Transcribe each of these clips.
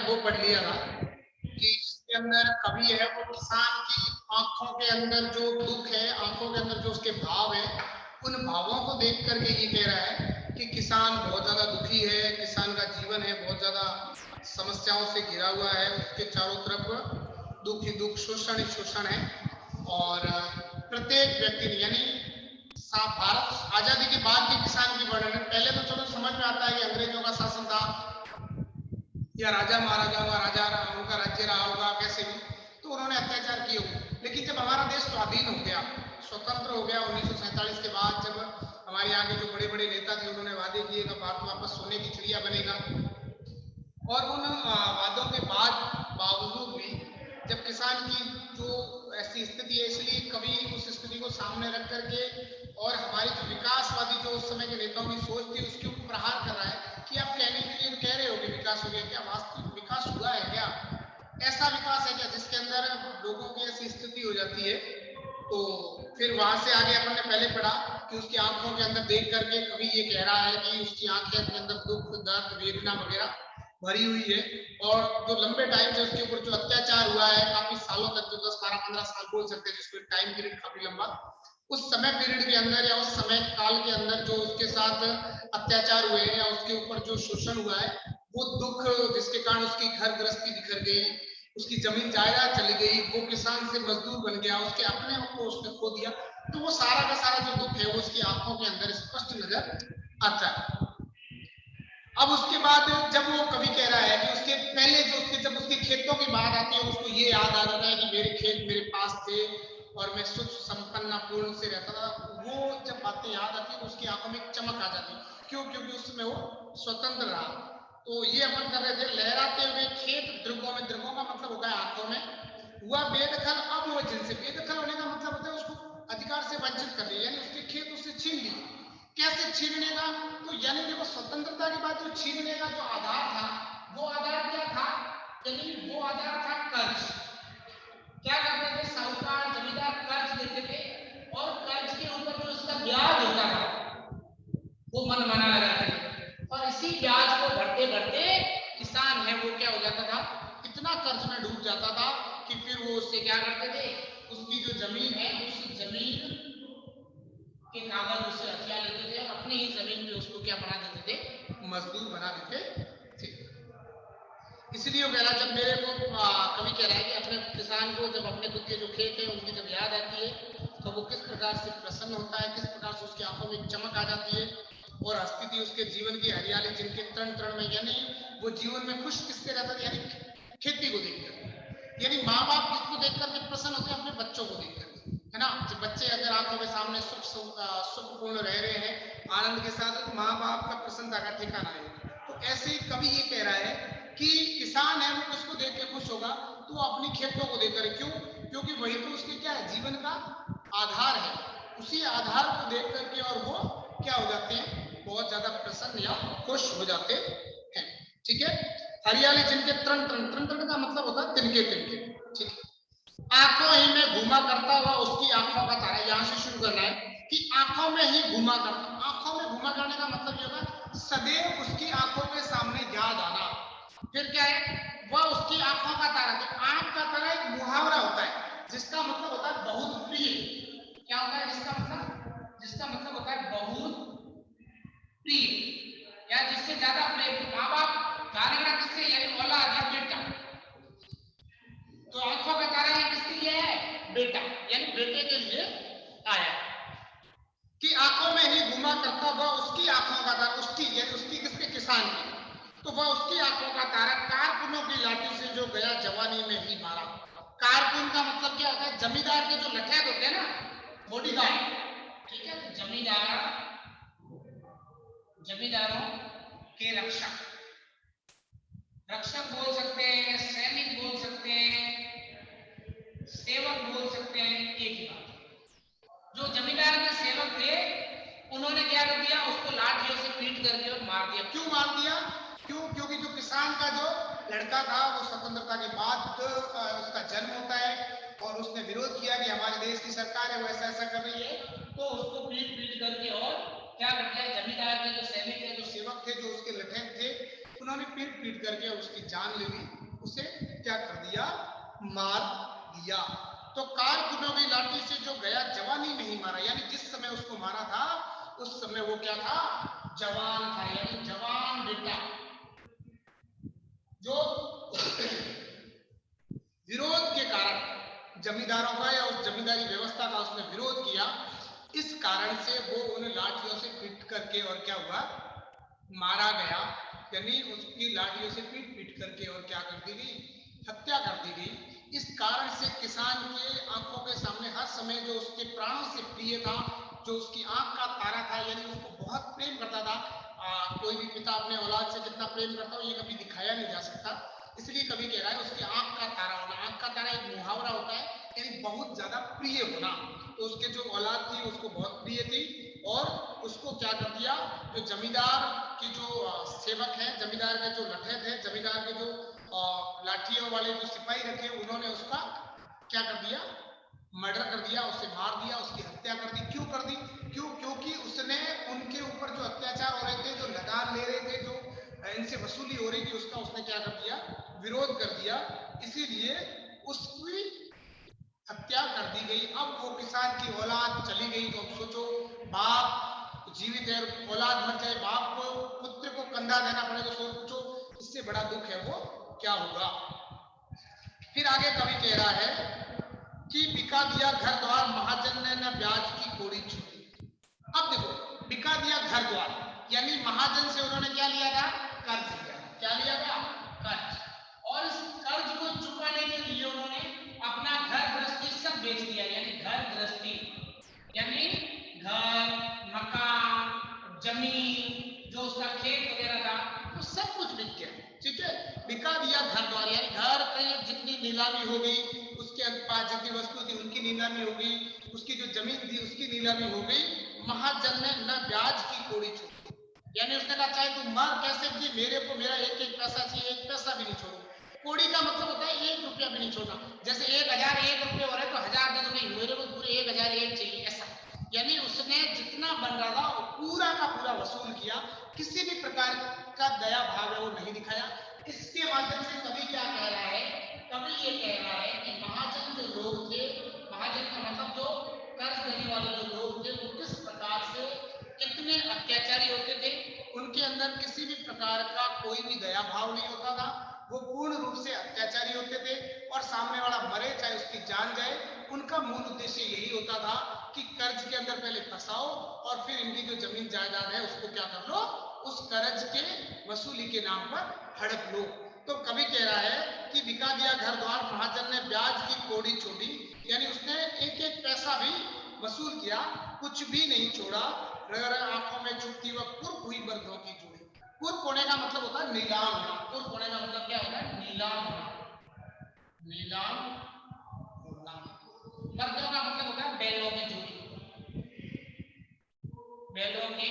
वो पढ़ लिया था कि जिसके अंदर कवि है वो किसान की आंखों के अंदर जो दुख है, आंखों के अंदर जो उसके भाव है, उन भावों को देख करके ये कह रहा है कि किसान बहुत ज्यादा दुखी है, किसान का जीवन है बहुत ज्यादा समस्याओं से घिरा हुआ है, उसके चारों तरफ दुख ही दुख, शोषण ही शोषण है। और प्रत्येक व्यक्ति यानी भारत आजादी के बाद के किसान की वर्णन है। पहले तो चलो समझ में आता है कि अंग्रेजों का शासन था या राजा महाराजा हुआ, राजा उनका राज्य रहा होगा कैसे भी, तो उन्होंने अत्याचार किए होंगे। लेकिन जब हमारा देश स्वाधीन हो गया, स्वतंत्र हो गया 1947 के बाद, जब हमारे यहाँ के जो बड़े बड़े नेता थे उन्होंने वादे किए कि भारत वापस सोने की चिड़िया बनेगा, और उन वादों के बावजूद भी जब किसान की जो ऐसी स्थिति है, इसलिए कभी उस स्थिति को सामने रख करके और हमारी जो विकासवादी जो उस समय के नेताओं की सोच थी उसके ऊपर प्रहार कर रहा है कि आप कहने के लिए कह रहे हो कि विकास हो गया, क्या वास्तविक विकास हुआ है क्या? ऐसा विकास है क्या जिसके अंदर लोगों की ऐसी स्थिति हो जाती है? तो फिर वहां से आगे अपन ने पहले पढ़ा कि उसकी आंखों के अंदर देख करके कवि ये कह रहा है कि उसकी आंखें के अंदर दुख, दर्द, वेदना वगैरह भरी हुई है, और जो लंबे टाइम से उसके ऊपर जो अत्याचार हुआ है काफी सालों तक, जो 10, 12, 15 साल बोल सकते हैं जिसको टाइम पीरियड काफी लंबा, उस समय पीरियड के अंदर या उस समय काल के अंदर जो उसके साथ अत्याचार हुए हैं या उसके ऊपर जो शोषण हुआ है, वो दुख जिसके कारण उसकी घर गृहस्थी बिखर गई, उसकी जमीन जायदाद चली गई, वो किसान से मजदूर बन गया, उसके अपने आप को उसने खो दिया, तो वो सारा का सारा जो दुख है वो उसकी आंखों के अंदर स्पष्ट नजर आता है। अब उसके बाद जब वो कवि कह रहा है कि उसके पहले जो उसके जब उसके खेतों की बात आती है उसको ये याद आ जाता है कि मेरे खेत मेरे पास थे और मैं सुख संपन्न पूर्ण से रहता था, वो जब बातें याद आती है तो उसकी आंखों में एक चमक आ जाती है। क्यों? क्योंकि उस समय वो स्वतंत्र रहा। तो ये अपन कर रहे थे, लहराते हुए खेत दृगों में, दृगों का मतलब होता है आंखों में, हुआ बेदखल अब वो जिनसे, बेदखल होने का मतलब होता है उसको अधिकार से वंचित कर दिया, यानी उसके खेत उससे छीन लिए। कैसे छीनने का? तो यानी देखो स्वतंत्रता के बाद जो छीनने का जो आधार था, वो आधार क्या था? यानी वो आधार था कर्ज। क्या करते थे? साहूकार जमींदार कर्ज देते थे और कर्ज के ऊपर जो उसका ब्याज होता था वो मनमाना लगाते थे, और इसी ब्याज को भरते भरते किसान है वो क्या हो जाता था, इतना कर्ज में डूब जाता था कि फिर वो उससे क्या करते थे, उसकी जो जमीन है उस जमीन के कागज उससे हथिया लेते थे और अपनी ही जमीन पे उसको क्या बना देते थे, मजदूर बना देते थे। इसलिए वो कह रहा, जब मेरे को कवि कह रहा है कि अपने किसान को जब अपने खुद के जो खेत है उनकी जब याद आती है तो वो किस प्रकार से प्रसन्न होता है, किस प्रकार से उसकी आंखों में चमक आ जाती है और हंसती थी उसके जीवन की हरियाली जिनके तरण तरण में, यानी वो जीवन में खुश किससे रहता था, यानी खेती को देखकर। यानी माँ बाप किसको देख करके प्रसन्न होते हैं? अपने बच्चों को देख करके, है ना। जब बच्चे अगर आंखों के सामने सुखपूर्ण रह रहे हैं आनंद के साथ, तो माँ बाप का प्रसन्नता का ठिकाना है। तो ऐसे ही कवि ये कह रहा है कि किसान है वो किसको देख के खुश होगा, तो वो अपनी खेतों को देखकर। क्यों? क्योंकि वही तो उसके क्या है, जीवन का आधार है। उसी आधार को देख करके और वो क्या हो जाते हैं, बहुत ज्यादा प्रसन्न या खुश हो जाते हैं। ठीक है। हरियाली जिनके तरण तरण, तरण तरण का मतलब होता है तिनके तिनके। ठीक है। आंखों ही में घुमा करता हुआ उसकी आंखों का तारा, यहां से शुरू करना है कि आंखों में ही घुमा करता। आंखों में घुमा करने का मतलब ये होगा सदैव उसकी आंखों के सामने याद आना। फिर क्या है, वह उसकी आंखों का तारा। तो आंख का तारा एक मुहावरा होता है जिसका मतलब होता है बहुत प्रिय। क्या होता है जिसका मतलब? जिसका मतलब होता है बहुत प्रिय या जिससे ज्यादा प्रेम। माँ बाप गाने किससे, यानी औलाद या बेटा। तो आंखों का तारा ये किसके लिए है? बेटा, यानी बेटे के लिए आया कि आंखों में ही घुमा करता वह उसकी आंखों का तारा, उसकी यानी उसकी किसके, किसान की। तो वह उसकी आंखों का तारा कारकुनों की लाठी से जो गया जवानी में ही मारा। कारकुन का मतलब क्या होता है? जमींदार के जो लठैत होते हैं ना, बॉडीगार्ड। ठीक है। तो जमींदारों के रक्षक, रक्षक बोल सकते हैं, सैनिक बोल सकते हैं, सेवक बोल सकते हैं, एक ही बात। जो जमींदार के सेवक थे उन्होंने क्या कर दिया, उसको लाठियों से पीट करके और मार दिया। क्यों मार दिया? क्यों? क्योंकि जो किसान का जो लड़का था वो स्वतंत्रता के बाद उसका जन्म होता है और उसने विरोध किया कि हमारे देश की सरकार है वो ऐसा ऐसा कर रही है, तो उसको पीट पीट करके और क्या कर दिया, जमींदार के जो सैनिक थे, जो सेवक थे, जो उसके लठैत थे, उन्होंने पीट पीट करके उसकी जान ले ली। उसे क्या कर दिया, मार दिया। तो कार कुनोवी लाठी से जो गया जवानी नहीं मारा, यानी जिस समय उसको मारा था उस समय वो क्या था, जवान था, यानी जवान बेटा। जो विरोध के कारण जमींदारों का या उस जमींदारी व्यवस्था का उसने विरोध किया, इस कारण से वो उन लाठियों से पीट करके और क्या हुआ, मारा गया। यानी उसकी लाठियों से पीट पीट करके और क्या कर दी गई, हत्या कर दी गई। इस कारण से किसान के आंखों के सामने हर समय जो उसके प्राणों से प्रिय था, जो उसकी आंख का तारा था, यानी उसको बहुत प्रेम करता था। कोई भी पिता अपने औलाद से कितना प्रेम करता हो ये कभी दिखाया नहीं जा सकता, इसलिए कभी कह रहा है उसकी आंख का तारा होना। आंख का तारा एक मुहावरा होता है, यानी बहुत ज्यादा प्रिय होना। तो उसके जो औलाद थी उसको बहुत प्रिय थी, और उसको क्या कर दिया, जो जमींदार की जो सेवक है, जमींदार के जो लठे थे, जमींदार के जो लाठियों वाले जो सिपाही रखे, उन्होंने उसका क्या कर दिया, मर्डर कर दिया, उसे मार दिया, उसकी हत्या कर दी। क्यों कर दी, क्योंकि उसने उनके ऊपर जो अत्याचार हो रहे थे, जो लगान ले रहे थे, जो इनसे वसूली हो रही थी, उसका उसने क्या कर दिया, विरोध कर दिया, इसीलिए उसकी हत्या कर दी गई। अब वो किसान की औलाद चली गई, तो अब सोचो बाप जीवित है, औलाद मर जाए, बाप को पुत्र को कंधा देना पड़े, तो सोचो इससे बड़ा दुख है वो क्या होगा। फिर आगे कवि कह रहा है कि बिका दिया घर द्वार महाजन ने न ब्याज की कोड़ी छूटी। अब देखो, बिका दिया घर द्वार, यानी महाजन से उन्होंने क्या लिया था, कर्ज लिया। क्या लिया था, कर्ज। और इस कर्ज को चुकाने के लिए उन्होंने अपना घर गृहस्थी सब बेच दिया, यानी घर गृहस्थी, यानी घर, मकान, जमीन, जो उसका खेत वगैरह था, वो सब कुछ बिक गया। ठीक है, बिका दिया घर द्वार, यानी घर की जितनी नीलामी हो गई, उसके पास जितनी वस्तु थी उनकी नीलामी हो गई, उसकी जो जमीन थी उसकी नीलामी हो गई। महाजन ने न ब्याज की कोड़ी छोड़ी, यानी उसने कहा चाहे तू मर कैसे भी, मेरे को मेरा एक एक पैसा चाहिए, एक पैसा भी नहीं छोड़ू। कोड़ी का मतलब होता है 1 रुपया भी नहीं छोड़ना। जैसे 1001 रुपये हो रहे तो 1000 दे दो, नहीं मेरे को पूरे 1001 चाहिए, ऐसा। यानी उसने जितना बन रहा था वो पूरा का पूरा वसूल किया, किसी भी प्रकार का दया भाव है वो नहीं दिखाया। इसके माध्यम से कवि क्या कह रहा है, कवि ये कह रहा है कि महाजन जो लोग थे, महाजन का मतलब जो कर्ज देने वाले जो लोग थे, वो किस प्रकार से कितने अत्याचारी होते थे। उनके अंदर किसी भी प्रकार का कोई भी दया भाव नहीं होता था, वो पूर्ण रूप से अत्याचारी होते थे, और सामने वाला मरे चाहे उसकी जान जाए, उनका मूल उद्देश्य यही होता था कि कर्ज के अंदर पहले फंसाओ और फिर इनकी जो जमीन जायदाद है उसको क्या कर लो, उस कर्ज के वसूली के नाम पर हड़प लो। तो कवि कह रहा है कि बिका दिया घर द्वार महाजन ने ब्याज की कोड़ी छोड़ी, यानी उसने एक एक पैसा भी वसूल किया, कुछ भी नहीं छोड़ा। रह आंखों में चुभती वह कुर्क हुई मर्दों की जोड़ी। कुर्क होने का मतलब होता है नीलाम होना। कुर्क होने का मतलब क्या होता है, नीलाम होना। नीलाम होना, मर्दों का मतलब होता है बैलों की जोड़ी, बैलों की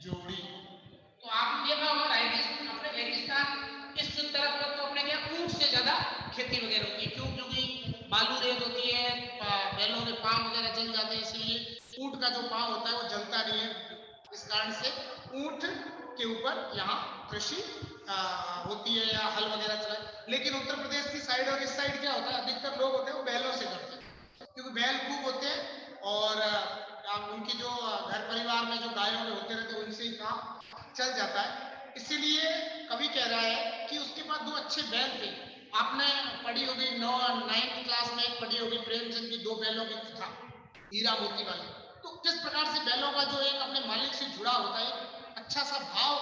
जोड़ी। तो आपने देखा होगा अपने रेगिस्तान इस तरफ पर तो अपने क्या ऊंट से ज्यादा खेती वगैरह होती है। क्यों, क्योंकि बालू रेत होती है, बैलों के पांव वगैरह जल जाते हैं, इसलिए ऊंट का जो पांव होता है वो जलता नहीं है। इस कारण से ऊंट के ऊपर यहाँ कृषि होती है या हल वगैरह चला। लेकिन उत्तर प्रदेश की साइड और इस साइड क्या होता है, अधिकतर लोग होते हैं वो बैलों से करते हैं, क्योंकि बैल खूब होते हैं, और उनकी जो घर परिवार में जो गायों में होते रहते हैं उनसे ही काम चल जाता है। इसीलिए कवि कह रहा है कि उसके पास 2 अच्छे बैल थे। आपने पढ़ी होगी 9th क्लास में एक पढ़ी होगी प्रेमचंद की 2 बैलों की कथा, हीरा मोती वाली। तो किस प्रकार से बैलों का जो एक अपने मालिक से जुड़ा होता है, अच्छा सा भाव,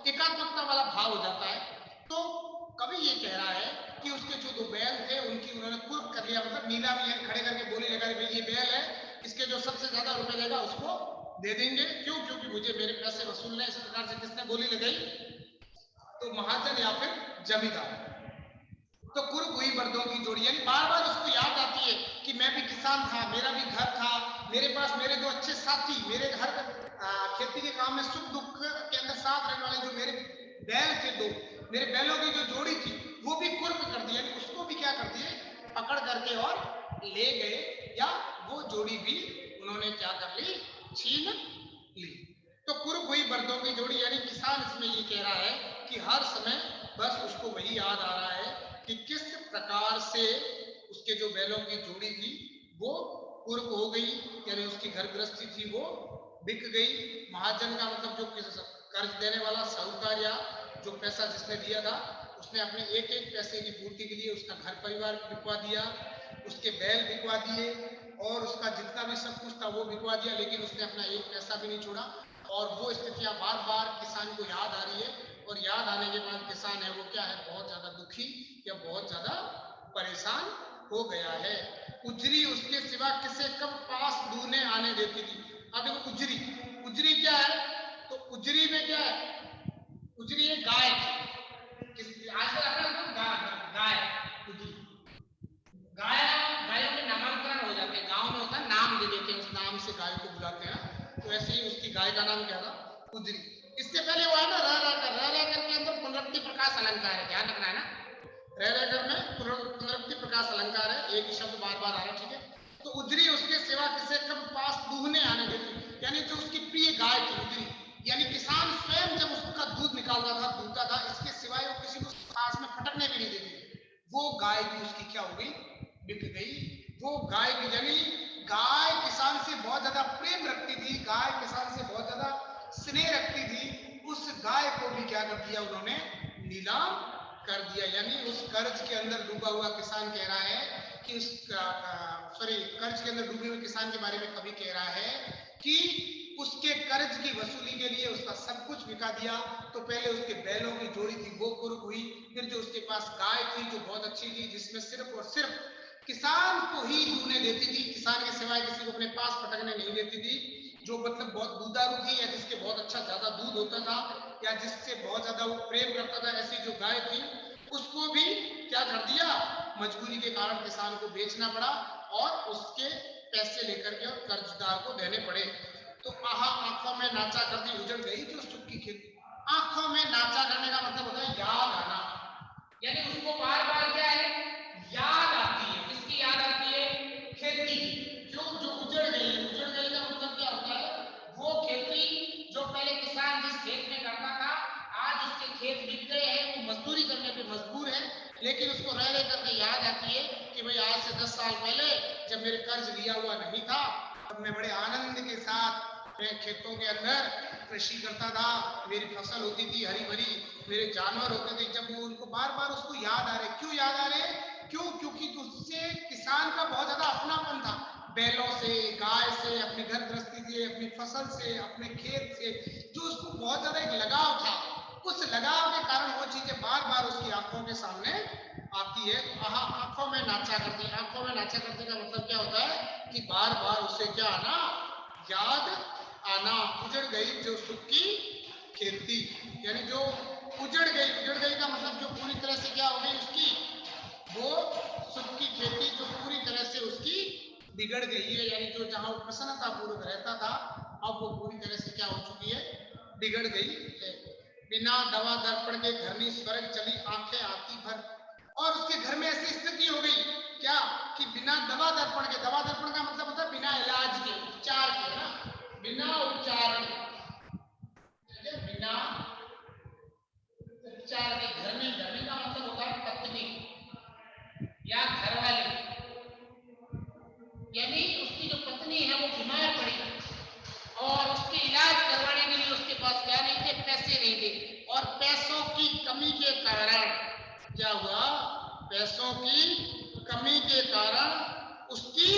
एकात्मकता वाला भाव हो जाता है। तो कवि ये कह रहा है कि उसके जो 2 बैल थे उनकी उन्होंने कुर्क कर लिया, मतलब नीलामी है, खड़े करके बोली लगा भाई ये बैल है, इसके जो सबसे ज्यादा रुपए देगा उसको दे देंगे। क्यों, क्योंकि मुझे मेरे पैसे वसूलने। इस प्रकार से किसने बोली लगाई, तो महाजन या फिर जमींदार। तो कुर्क हुई मर्दों की जोड़ी, यानी बार बार उसको याद आती है कि मैं भी किसान था, मेरा भी घर था, मेरे पास मेरे 2 अच्छे साथी, मेरे घर खेती के काम में सुख दुख के अंदर साथ रहने वाले जो मेरे बैल थे 2, मेरे बैलों की जो जोड़ी थी वो भी कुर्क कर दी, यानी उसको भी क्या कर दिए, पकड़ करके और ले गए, या वो जोड़ी भी उन्होंने क्या कर ली, छीन ली। तो कुर्क हुई मर्दों की जोड़ी, यानी किसान इसमें ये कह रहा है कि हर समय बस उसको वही याद आ रहा है कि किस प्रकार से उसके जो बैलों की जोड़ी थी वो कुर्क हो गई, यानी उसकी घर गृहस्थी थी वो बिक गई। महाजन का मतलब जो कर्ज देने वाला साहूकार या जो पैसा जिसने दिया था उसने अपने एक एक पैसे की पूर्ति के लिए उसका घर परिवार बिकवा दिया, उसके बैल बिकवा दिए और उसका जितना भी सब कुछ था वो बिकवा दिया, लेकिन उसने अपना एक पैसा भी नहीं छोड़ा। और वो स्थितियां बार बार किसान को याद आ रही है, और याद आने के बाद किसान है वो क्या है, बहुत ज्यादा दुखी या बहुत ज्यादा परेशान हो गया है। उजरी उसके सिवा किसे कब पास दूने आने देती थी। अब देखो उजरी, उजरी क्या है, तो उजरी में क्या है, उजरी एक गाय थी। आजकल अपना गाय उजरी, गाय गायों के नामांकरण हो जाते हैं, गांव में होता है नाम दे देते हैं, उस नाम से गाय को बुलाते हैं। तो ऐसे ही उसकी गाय का नाम क्या था, उजरी। इससे पहले वो है ना रह कर के अंदर पुनरुक्ति प्रकाश अलंकार है, ध्यान रखना है ना, रह कर में पुनरुक्ति प्रकाश अलंकार है, एक ही शब्द बार बार आ रहा है, ठीक है। तो उजरी उसके सिवा किसे कब पास दूहने आने देती, यानी जो उसकी प्रिय गाय थी उजरी, यानी किसान स्वयं जब उसका दूध निकालता था दूधता था, इसके सिवाय वो किसी को पास में फटकने भी नहीं देती। वो गाय भी उसकी क्या हो गई, बिक गई। वो गाय की, यानी गाय किसान से बहुत ज्यादा प्रेम रखती थी, गाय किसान से बहुत ज्यादा स्नेह रखती थी, उस गाय को भी क्या कर दिया उन्होंने, नीलाम कर दिया। यानी उस कर्ज के अंदर डूबा हुआ किसान कह रहा है कि उस कर्ज के अंदर डूबे हुए किसान के बारे में कवि कह रहा है कि उसके कर्ज की वसूली के लिए उसका सब कुछ बिका दिया। तो पहले उसके बैलों की जोड़ी थी वो कुर्क हुई, फिर जो उसके पास गाय थी जो बहुत अच्छी थी, जिसमें सिर्फ और सिर्फ किसान को ही दूहने देती थी, किसान के सिवाय किसी को अपने पास फटकने नहीं देती थी, जो मतलब बहुत दुधारू थी या जिसके बहुत अच्छा ज्यादा दूध होता था या जिससे बहुत ज्यादा वो प्रेम करता था, ऐसी जो गाय थी उसको भी क्या कर दिया, मजबूरी के कारण किसान को बेचना पड़ा और उसके पैसे लेकर के और कर्जदार को देने पड़े। तो आहा आंखों में नाचा करती उजड़ गई जो सुख की खेती। आंखों में नाचा करने का मतलब होता है याद आना, यानी उसको बार बार क्या है, याद आती है। किसकी याद आती है, खेती की, जो जो उजड़ गई। उजड़ गई का मतलब क्या होता है, वो खेती जो पहले किसान जिस खेत में करता था, आज उसके खेत बिक गए हैं, वो मजदूरी करने पे मजबूर है, लेकिन उसको रह रह करके याद आती है कि भाई आज से 10 साल पहले जब मेरे कर्ज लिया हुआ नहीं था, तब मैं बड़े आनंद के साथ मैं खेतों के अंदर कृषि करता था, मेरी फसल होती थी हरी भरी, मेरे जानवर होते थे। जब वो उनको बार बार उसको याद आ रहे, क्यों याद आ रहे, क्यों, क्योंकि उससे किसान का बहुत ज्यादा अपनापन था, बैलों से, गाय से, अपनी घर गृहस्थी से, अपनी फसल से, अपने खेत से, जो उसको बहुत ज्यादा एक लगाव था। उस लगाव के कारण वो चीजें बार बार उसकी आंखों के सामने आती है। आंखों में नाचा करती, आंखों में नाचा करती का मतलब क्या होता है कि बार बार उसे क्या आना, याद आना। उजड़ गई जो सुख की खेती, यानी जो उजड़ गई, उजड़ गई का मतलब जो पूरी तरह से क्या हो गई उसकी, वो सुख की खेती जो पूरी तरह से उसकी बिगड़ गई है, यानी जो जहां वो प्रसन्नता पूर्वक रहता था अब वो पूरी तरह से क्या हो चुकी है, बिगड़ गई है। बिना दवा दर्पण के घरनी स्वर्ग चली आंखें आती भर, और उसके घर में ऐसी स्थिति हो गई क्या कि बिना दवा दर्पण के, दवा दर्पण का मतलब होता है बिना इलाज के, उपचार के ना, बिना उपचार के, बिना उपचार के घरनी, घरनी का मतलब होता है पत्नी या घरवाली, यानी उसकी जो पत्नी है वो बीमार पड़ी और उसके इलाज करवाने के लिए उसके पास क्या नहीं थे, पैसे नहीं थे, और पैसों की कमी के कारण क्या हुआ, पैसों की कमी के कारण उसकी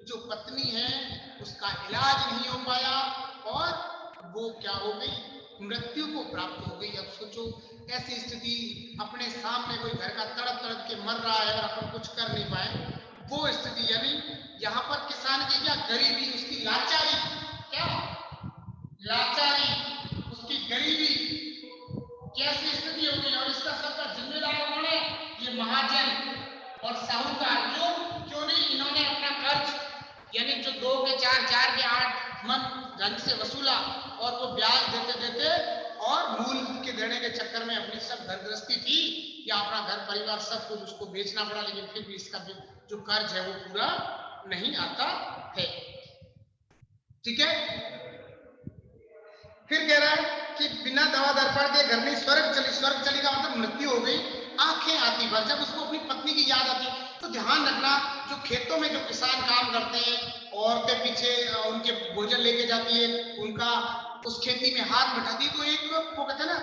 जो पत्नी है उसका इलाज नहीं हो पाया और वो क्या हो गई, मृत्यु को प्राप्त हो गई। अब सोचो ऐसी स्थिति, अपने सामने कोई घर का तड़प तड़प के मर रहा है और अपन कुछ कर नहीं पाए, वो स्थिति, यानी यहाँ पर किसान की क्या गरीबी, उसकी लाचारी, क्या लाचारी, उसकी गरीबी, कैसी स्थिति होगी, और इसका सबका जिम्मेदार कौन है, ये महाजन और साहूकार। क्यों नहीं इन्होंने अपना कर्ज, यानी जो 2 के 4, 4 के 8 मन ढंग से वसूला और वो ब्याज देते देते और मूल के देने के चक्कर में अपनी सब घर गृहस्थी थी या अपना घर परिवार सब कुछ उसको बेचना पड़ा, लेकिन फिर भी इसका जो कर्ज है वो पूरा नहीं आता है। ठीक है, फिर कह रहा है कि बिना दवा दर्पण के घर में स्वर्ग चली का मतलब मृत्यु हो गई, आंखें आती भर। जब उसको अपनी पत्नी की याद आती, तो ध्यान रखना, जो खेतों में जो किसान काम करते हैं, औरतें पीछे उनके भोजन लेके जाती है, उनका उस खेती में हाथ बटाती है, तो एक वो कहते हैं ना,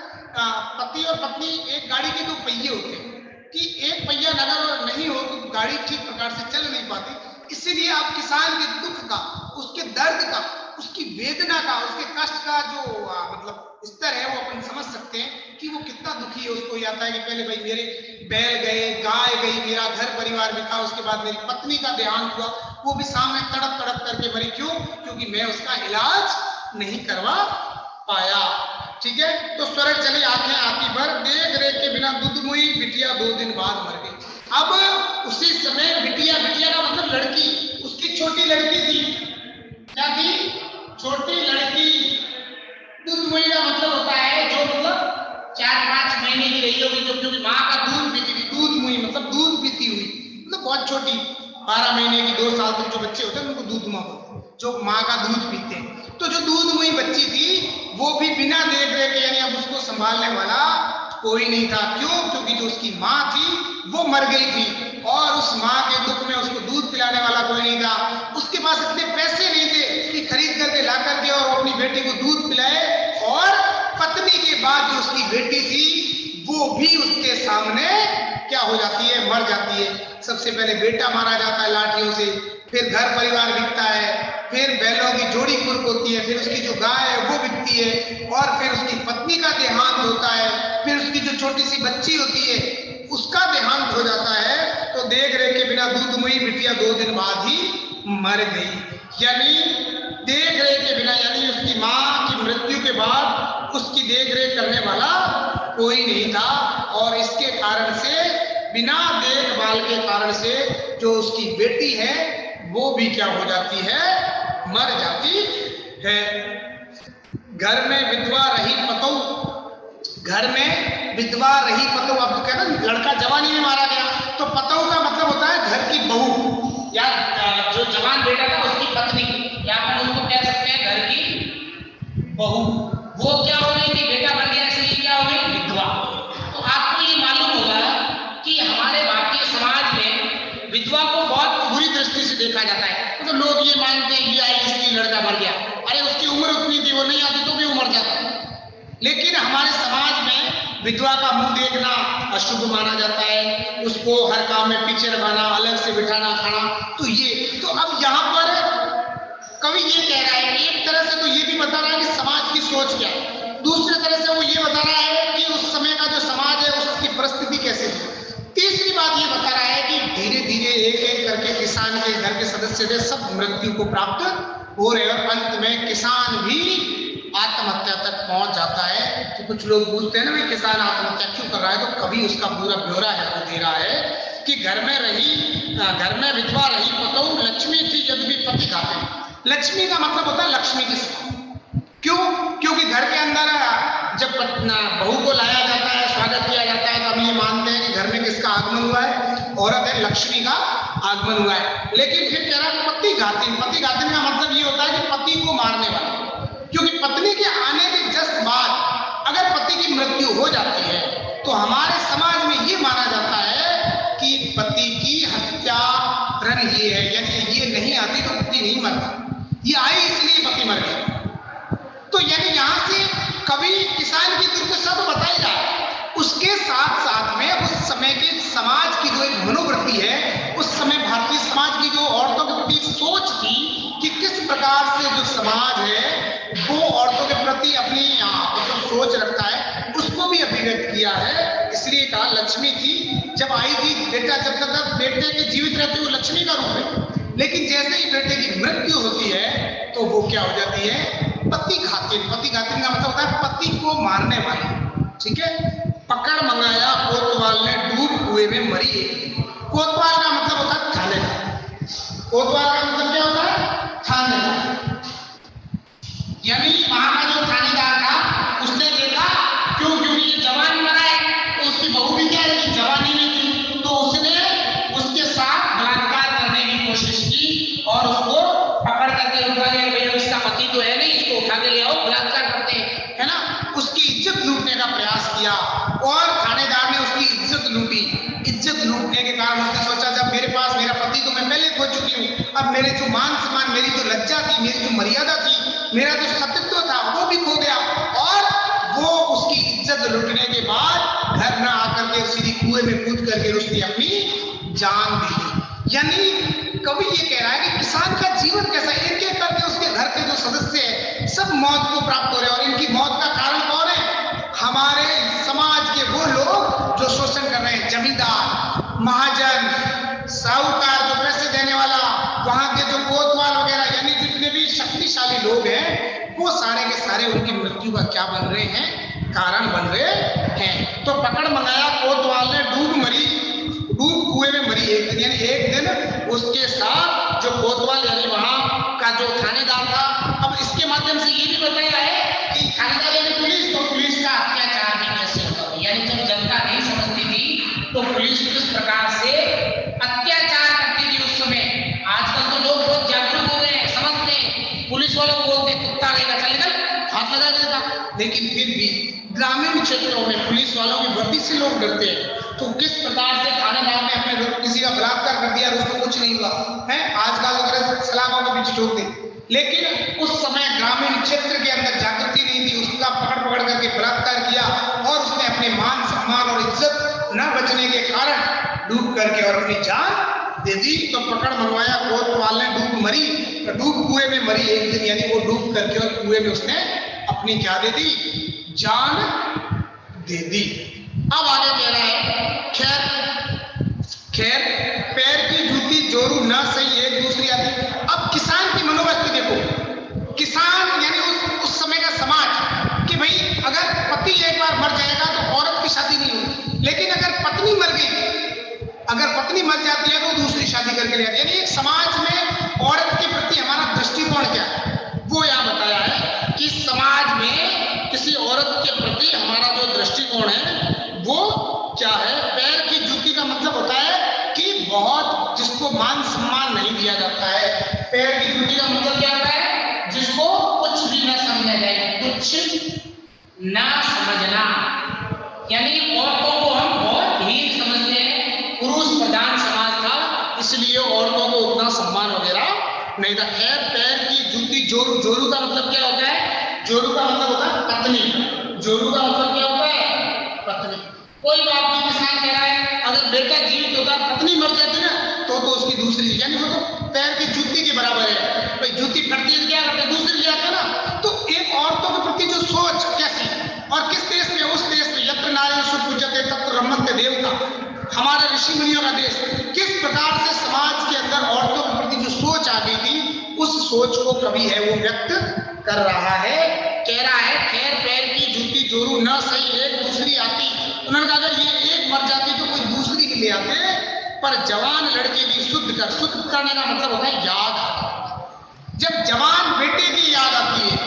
पति और पत्नी एक गाड़ी के 2 पहिए होते हैं, कि एक पहिया अगर नहीं हो तो गाड़ी ठीक प्रकार से चल नहीं पाती। इसीलिए आप किसान के दुख का, उसके दर्द का, उसकी वेदना का, उसके कष्ट का जो मतलब स्तर है वो अपन समझ सकते हैं कि वो कितना दुखी है। उसको याद है कि पहले भाई मेरे बैल गए, गाय गई, मेरा घर परिवार भी था, उसके बाद मेरी पत्नी का देहांत हुआ, वो भी सामने तड़प तड़प करके मरी। क्यों? क्योंकि मैं उसका इलाज नहीं करवा पाया। ठीक है, तो स्वर्ग चली आंखें आती भर, देख रेख के बिना दूध मुई, बिटिया 2 दिन बाद मर गई। अब उसी समय बिटिया का मतलब लड़की, उसकी छोटी लड़की थी। क्या थी? छोटी लड़की। दूध मुई का मतलब होता है जो मतलब 4-5 महीने की रही होगी, जो क्योंकि माँ का दूध पीती थी। दूध मुई मतलब दूध पीती हुई, मतलब बहुत छोटी, 12 महीने की, 2 साल तक जो बच्चे होते हैं उनको दूध माँ बोलते हैं, जो माँ का दूध पीते हैं। तो जो दूध मुई बच्ची थी वो भी बिना देख रेख, यानी अब उसको संभालने वाला कोई नहीं था। क्यों? क्योंकि जो उसकी माँ थी वो मर गई थी, और उस माँ के दुख में उसको दूध पिलाने वाला कोई नहीं था। उसके पास इतने पैसे नहीं थे कि खरीद करके ला करके और अपनी बेटी को दूध पिलाए। और पत्नी के बाद जो उसकी बेटी थी वो भी उसके सामने क्या हो जाती है? मर जाती है। सबसे पहले बेटा मारा जाता है लाठियों से, फिर घर परिवार बिकता है, फिर बैलों की जोड़ी कुर्क होती है, फिर उसकी जो गाय है वो बिकती है, और फिर उसकी पत्नी का देहांत होता है, फिर उसकी जो छोटी सी बच्ची होती है उसका देहांत हो जाता है। तो देख रेख के बिना दूध मुई, बिटिया 2 दिन बाद ही मर गई। यानी देख रेख के बिना, यानी उसकी माँ की मृत्यु के बाद उसकी देख रेख करने वाला कोई नहीं था, और इसके कारण से, बिना देखभाल के कारण से जो उसकी बेटी है वो भी क्या हो जाती है? मर जाती है। घर में विधवा रही पतौ, घर में विधवा रही पतौ। अब तो कहना लड़का जवानी में मारा गया, तो पतौ का मतलब होता है घर की बहू, या जो जवान बेटा था उसकी पत्नी, या अपन उसको कह सकते हैं घर की बहू। वो क्या हो गई कि बेटा बन गया, इसलिए क्या हो गई? विधवा। तो आपको ये मालूम होगा कि हमारे भारतीय समाज में विधवा को बहुत बुरी दृष्टि से देखा जाता है। तो लोग ये मानते हैं कि आई इसलिए लड़का मर गया, अरे उसकी उम्र उतनी थी, वो नहीं आती तो भी वो मर जाता। लेकिन हमारे समाज में विधवा का मुंह देखना अशुभ माना जाता है, उसको हर काम में पीछे लगाना, अलग से बिठाना, खाना। तो अब यहाँ पर कवि ये कह रहा है, एक तरह से तो ये भी बता रहा है कि समाज की सोच क्या है, दूसरी तरह से वो ये बता रहा है कि उस समय का जो समाज है उसकी परिस्थिति कैसे थी। तीसरी बात ये बता रहा है कि धीरे धीरे एक एक करके किसान के घर के सदस्य थे सब मृत्यु को प्राप्त हो रहे, और अंत में किसान भी आत्महत्या तक पहुंच जाता है। तो कुछ लोग पूछते हैं ना भाई किसान आत्महत्या क्यों कर रहा है, तो कभी उसका पूरा ब्यौरा है वो दे रहा है कि घर में विधवा रही पतौ, लक्ष्मी थी यद्यपि पति खाते। लक्ष्मी का मतलब होता है लक्ष्मी की समान। क्यों? क्योंकि घर के अंदर जब बहू को लाया जाता है, स्वागत किया जाता है, तो हम ये मानते हैं कि घर में किसका आगमन हुआ है? औरत है, लक्ष्मी का आगमन हुआ है। लेकिन फिर कह रहा है पति घातिन। पति घातिन का मतलब ये होता है कि पति को मारने वाला, क्योंकि पत्नी के आने के जस्ट बाद अगर पति की मृत्यु हो जाती है तो हमारे समाज में ये माना जाता है कि पति की हत्या रन ये है, यानी ये नहीं आती तो पति नहीं मरता, ये आई इसलिए पति मर गया। तो यानी यहां से कवि किसान की दुर्दशा तो बता ही रहा है, उसके साथ साथ में उस समय के समाज की जो एक मनोवृत्ति है, उस समय भारतीय समाज की जो औरतों के प्रति सोच थी कि किस प्रकार से जो समाज है वो औरतों के प्रति अपनी मतलब सोच रखता है, उसको भी अभिव्यक्त किया है। इसलिए कहा लक्ष्मी थी, जब आई थी बेटा, जब तक बेटे के जीवित रहते वो लक्ष्मी का रूप है, लेकिन जैसे ही बेटे की मृत्यु होती है तो वो क्या हो जाती है? पति घातिन। पति घातिन का मतलब होता है पति को मारने वाली। ठीक है, पकड़ मंगाया कोतवाल ने, डूब कुएं में मरी एक। कोतवाल का मतलब होता है थानेदार। कोतवाल का मतलब क्या होता है? थानेदार। यानी वहां का जो थानेदार था उसने देखा, क्योंकि ये जवान मरा है, तो उसकी बहू भी क्या है कि जवानी में थी, तो उसने उसके साथ बलात्कार करने की कोशिश की और उसको पकड़ करके उठा लिया। भाई इसका पति तो है नहीं, इसको उठा के ले आओ, बलात्कार करते हैं, है ना। उस हूँ, अब मेरे जो मान सम्मान, मेरी जो लज्जा थी, मेरी जो मर्यादा थी, मेरा जो सतीत्व था वो भी खो गया, और वो उसकी इज्जत लुटने के बाद घर में आकर के सीधी कुएं में कूद करके उसने अपनी जान दी। यानी कवि ये कह रहा है कि किसान का जीवन कैसा, एक एक करके उसके घर के जो सदस्य हैं सब मौत को प्राप्त हो रहे हैं, और इनकी मौत का कारण कौन है? हमारे समाज के वो लोग जो शोषण कर रहे हैं, जमींदार, महाजन, साहूकार, जो पैसे देने वाला, वहां के जो कोतवाल वगैरह, यानी जितने भी शक्तिशाली लोग हैं वो सारे के सारे उनकी मृत्यु का क्या बन रहे हैं? कारण बन रहे हैं। तो पकड़ मंगाया कोतवाल ने, डूब कुएं में मरी एक दिन, यानी एक दिन उसके साथ जो कोतवाल यानी वहां का जो थानेदार था। अब इसके माध्यम से ये भी बताया है कि थानेदार यानी पुलिस, तो पुलिस का अत्याचार भी कैसे होता है, यानी जब जनता नहीं समझती थी तो पुलिस किस प्रकार से अत्याचार करती थी उस समय। आजकल तो लोग बहुत जागरूक हो गए हैं, समझते हैं, पुलिस वालों को बोलते कुत्ता लेगा चल निकल, हाथ लगा देता, लेकिन फिर भी ग्रामीण क्षेत्रों में पुलिस वालों की वर्दी से लोग डरते हैं। तो किस प्रकार से थानेदार ने अपने किसी का बलात्कार कर दिया और उसको कुछ नहीं हुआ है, आजकल अगर सलाखों के पीछे ठोक दे, लेकिन उस समय ग्रामीण क्षेत्र के अंदर जागृति नहीं थी, उसका पकड़ करके बलात्कार किया और उसने अपने मान सम्मान और इज्जत न बचने के कारण डूब करके और अपनी जान दे दी। तो पकड़ मंगवाया कोतवाल ने, डूब कुएं में मरी एक दिन, यानी वो डूब करके और कुएं में उसने अपनी क्या दे दी? जान दे दी। अब आगे कह रहा है, खैर पैर की जूती जोरू ना सही एक दूसरी आती। अब किसान की मनोवृत्ति देखो, किसान यानी उस समय का समाज कि भाई अगर पति एक बार मर जाएगा तो औरत की शादी नहीं होगी, लेकिन अगर पत्नी मर गई, अगर पत्नी मर जाती है तो दूसरी शादी करके ले आती है। यानी एक समाज में औरत के प्रति हमारा दृष्टिकोण क्या है वो यहाँ बताया है कि समाज में किसी औरत के प्रति हमारा जो दृष्टिकोण है वो क्या है? पैर की जूती का मतलब होता है कि बहुत जिसको मान सम्मान नहीं दिया जाता है। पैर की जूती का मतलब क्या होता है? जिसको कुछ भी न समझा जाए, कुछ ना समझना, यानी औरतों को हम बहुत हीन समझते हैं। पुरुष प्रधान समाज था, इसलिए औरतों को उतना सम्मान वगैरह नहीं था। खैर पैर की जूती जोरू, जोरू का मतलब क्या होता है? जोरू का मतलब होता है पत्नी। जोरू का मतलब क्या होता है? पत्नी। कोई बात नहीं, किसान कह रहा है अगर बेटा जीवित होता, पत्नी मर जाती ना तो उसकी दूसरी, यानी वो तो पैर की जूती के बराबर है। भाई जूती फटती है क्या करते? दूसरी ले आते ना। तो एक औरतों के प्रति जो सोच कैसी, और किस देश में? उस देश में यत्र नारी सुपूज्यते तत्र रमन्ते देवता, हमारे ऋषि मुनियों का देश। किस प्रकार से समाज के अंदर औरतों के प्रति जो सोच आ गई थी, उस सोच को कवि है वो व्यक्त कर रहा है। कह रहा है खैर पैर की जूती जोरू न सही एक दूसरी आती। उन्होंने कहा अगर ये एक मर जाती तो कोई दूसरी भी ले आते, पर जवान लड़के की शुद्ध करने का मतलब होता है याद। जब जवान बेटे की याद आती है,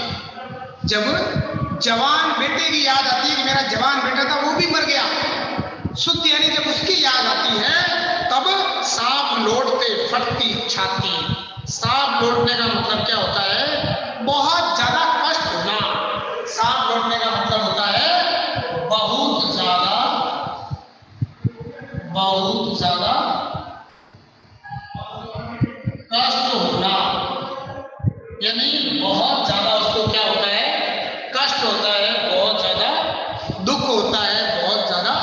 जब जवान बेटे की याद आती है कि मेरा जवान बेटा था वो भी मर गया, शुद्ध यानी जब उसकी याद आती है तब सांप लौटते फटती छाती। सांप लौटने का मतलब क्या होता है? बहुत ज्यादा कष्ट होना। सांप लौटने का मतलब होता है बहुत ज्यादा कष्ट होना, यानी बहुत ज्यादा उसको क्या होता है? कष्ट होता है, बहुत ज्यादा दुख होता है, बहुत ज्यादा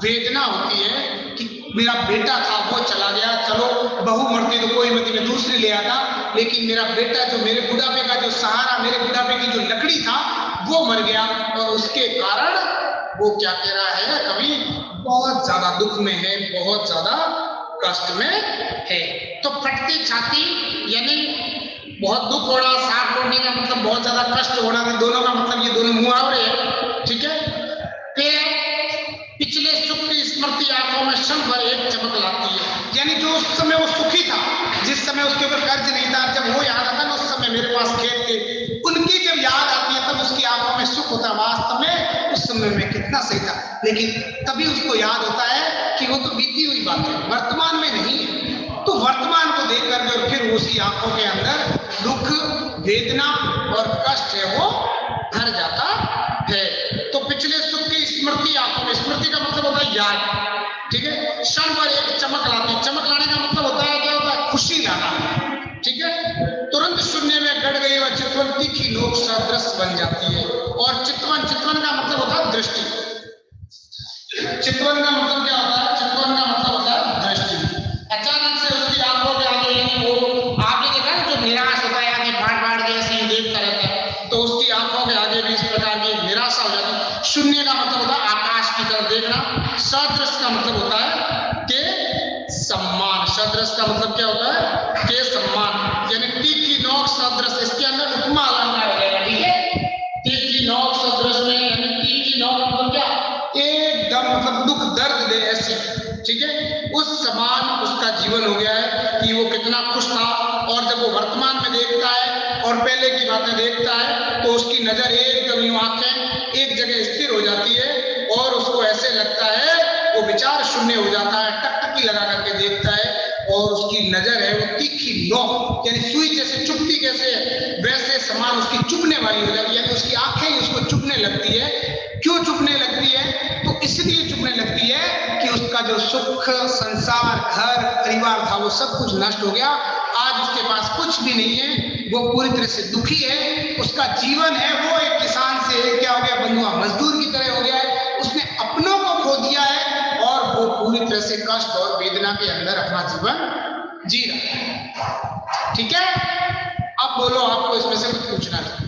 वेदना होती है कि मेरा बेटा था वो चला गया, चलो बहू मरती तो कोई मती में दूसरी ले आता, लेकिन मेरा बेटा जो मेरे बुढ़ापे का जो सहारा, मेरे बुढ़ापे की जो लकड़ी था वो मर गया, और उसके कारण वो क्या कह रहा है कवि? बहुत ज्यादा दुख में है, बहुत ज्यादा कष्ट में है। तो फटती छाती यानी बहुत दुख हो रहा, सांप लौटने का मतलब बहुत ज्यादा कष्ट हो रहा, दोनों का मतलब ये दोनों मुहावरे हैं, ठीक है। फिर पिछले सुख की स्मृति आंखों में क्षण भर एक चमक लाती है, यानी जो उस समय वो सुखी था, जिस समय उसके ऊपर कर्ज नहीं था, जब वो याद आता ना उस समय मेरे पास खेत थे, उनकी जब याद आती है तब उसकी आंखों में सुख होता है। वास्तव में उस समय में कितना सही था, लेकिन तभी उसको याद होता है कि वो तो बीती हुई बात है, वर्तमान में नहीं है। तो वर्तमान को देख करके और फिर उसी आंखों के अंदर दुख, वेदना और कष्ट है वो भर जाता है। तो पिछले सुख की स्मृति आंखों में, स्मृति का मतलब होता है याद, ठीक है। क्षण भर एक चमक लाती, चमक लाने का मतलब होता है क्या होता है? खुशी लाना। बन जाती है। और चितवन, चितवन का मतलब होता है दृष्टि। चितवन का मतलब क्या होता है? चितवन का मतलब होता है दृष्टि। अचानक से उसकी आंखों के आगे, यानी वो आपने देखा ना जो निराश होता है, आगे फाड़ के ऐसे ही देखता रहता है, तो उसकी आंखों के आगे भी इस प्रकार की निराशा हो जाती है। शून्य का मतलब होता है आकाश की तरफ देखना। सदृश का मतलब होता है के सम्मान। सदृश का मतलब क्या होता है? के सम्मान, यानी तीखी नोक सदृश, इसके अंदर उपमा अलंकार हो जाएगा, ठीक है। तीखी नोक सदृश में, यानी तीखी नोक मतलब क्या? एकदम मतलब दुख दर्द दे ऐसी, ठीक है। उस समान उसका जीवन हो गया है कि वो कितना खुश था, और जब वो वर्तमान में देखता है और पहले की बातें देखता है तो उसकी नजर एकदम यूं आंखें एक जगह स्थिर हो जाती है और उसको ऐसे लगता है, वो विचार शून्य हो जाता है, टकटकी लगा करके देखता है और उसकी नजर है वो तीखी नोक, यानी सुई जैसे चुभती कैसे है वैसे समान उसकी चुभने वाली हो जाती है, यानी उसकी आंखें ही उसको चुभने लगती है। क्यों चुभने लगती है? तो इसलिए चुभने लगती है कि उसका जो सुख, संसार, घर, परिवार था वो सब कुछ नष्ट हो गया। आज उसके पास कुछ भी नहीं है, वो पूरी तरह से दुखी है। उसका जीवन है वो एक किसान से क्या हो गया? बंधुआ मजदूर की तरह हो गया है। उसने अपनों को खो दिया है और वो पूरी तरह से कष्ट और वेदना के अंदर अपना जीवन जी रहा है, ठीक है। अब बोलो, आपको इसमें से कुछ पूछना है?